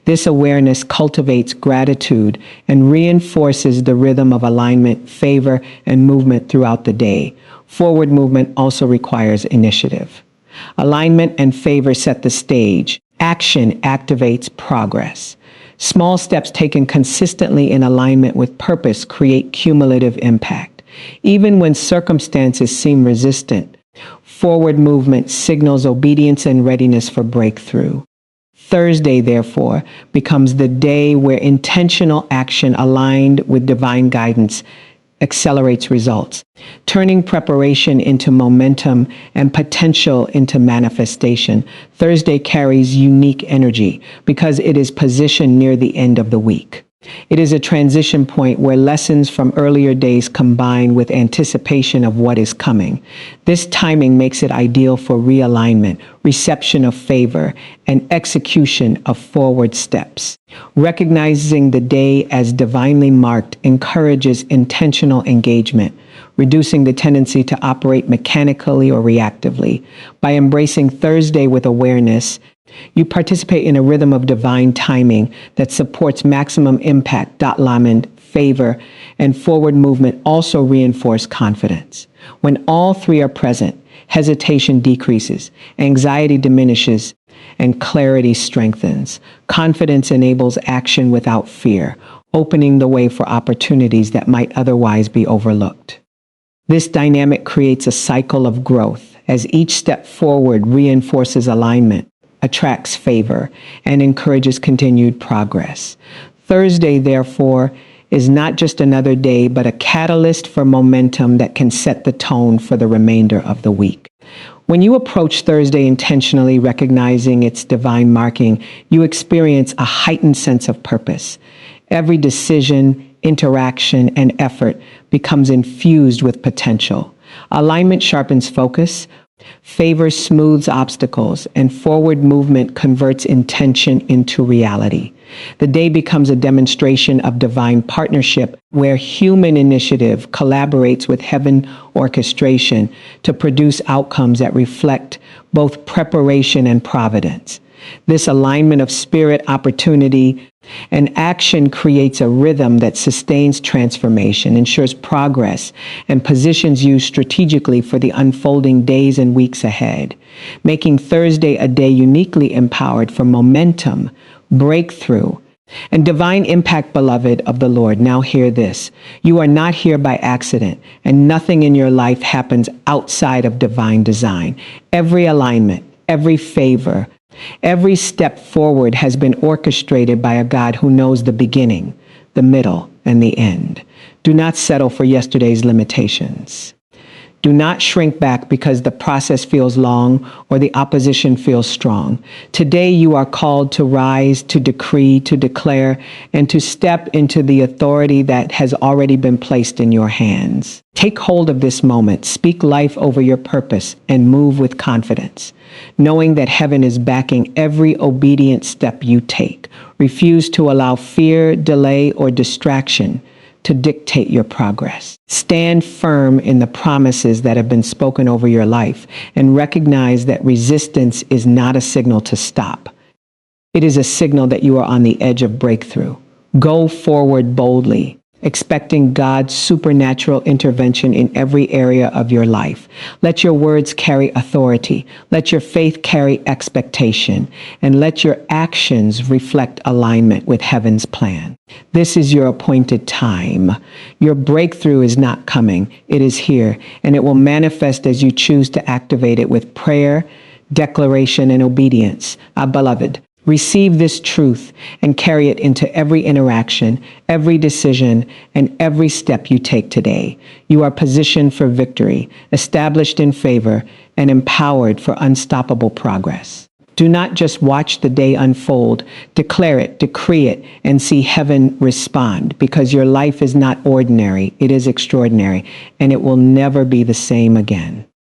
This awareness cultivates gratitude and reinforces the rhythm of alignment, favor, and movement throughout the day. Forward movement also requires initiative. Alignment and favor set the stage. Action activates progress. Small steps taken consistently in alignment with purpose create cumulative impact. Even when circumstances seem resistant, forward movement signals obedience and readiness for breakthrough. Thursday, therefore, becomes the day where intentional action aligned with divine guidance accelerates results, turning preparation into momentum and potential into manifestation. Thursday carries unique energy because it is positioned near the end of the week. It is a transition point where lessons from earlier days combine with anticipation of what is coming. This timing makes it ideal for realignment, reception of favor, and execution of forward steps. Recognizing the day as divinely marked encourages intentional engagement, reducing the tendency to operate mechanically or reactively. By embracing Thursday with awareness, you participate in a rhythm of divine timing that supports maximum impact. Lamed, favor, and forward movement also reinforce confidence. When all three are present, hesitation decreases, anxiety diminishes, and clarity strengthens. Confidence enables action without fear, opening the way for opportunities that might otherwise be overlooked. This dynamic creates a cycle of growth as each step forward reinforces alignment, attracts favor, and encourages continued progress. Thursday, therefore, is not just another day, but a catalyst for momentum that can set the tone for the remainder of the week. When you approach Thursday intentionally recognizing its divine marking, you experience a heightened sense of purpose. Every decision, interaction, and effort becomes infused with potential. Alignment sharpens focus, favor smooths obstacles, and forward movement converts intention into reality. The day becomes a demonstration of divine partnership where human initiative collaborates with heaven orchestration to produce outcomes that reflect both preparation and providence. This alignment of spirit, opportunity, and action creates a rhythm that sustains transformation, ensures progress, and positions you strategically for the unfolding days and weeks ahead, making Thursday a day uniquely empowered for momentum, breakthrough, and divine impact. Beloved of the Lord, now hear this. You are not here by accident, and nothing in your life happens outside of divine design. Every alignment, every favor, every step forward has been orchestrated by a God who knows the beginning, the middle, and the end. Do not settle for yesterday's limitations. Do not shrink back because the process feels long or the opposition feels strong. Today you are called to rise, to decree, to declare, and to step into the authority that has already been placed in your hands. Take hold of this moment, speak life over your purpose, and move with confidence, knowing that heaven is backing every obedient step you take. Refuse to allow fear, delay, or distraction to dictate your progress. Stand firm in the promises that have been spoken over your life and recognize that resistance is not a signal to stop. It is a signal that you are on the edge of breakthrough. Go forward boldly, expecting God's supernatural intervention in every area of your life. Let your words carry authority. Let your faith carry expectation. And let your actions reflect alignment with heaven's plan. This is your appointed time. Your breakthrough is not coming. It is here, and it will manifest as you choose to activate it with prayer, declaration, and obedience. Beloved, receive this truth and carry it into every interaction, every decision, and every step you take today. You are positioned for victory, established in favor, and empowered for unstoppable progress. Do not just watch the day unfold. Declare it, decree it, and see heaven respond, because your life is not ordinary. It is extraordinary, and it will never be the same again.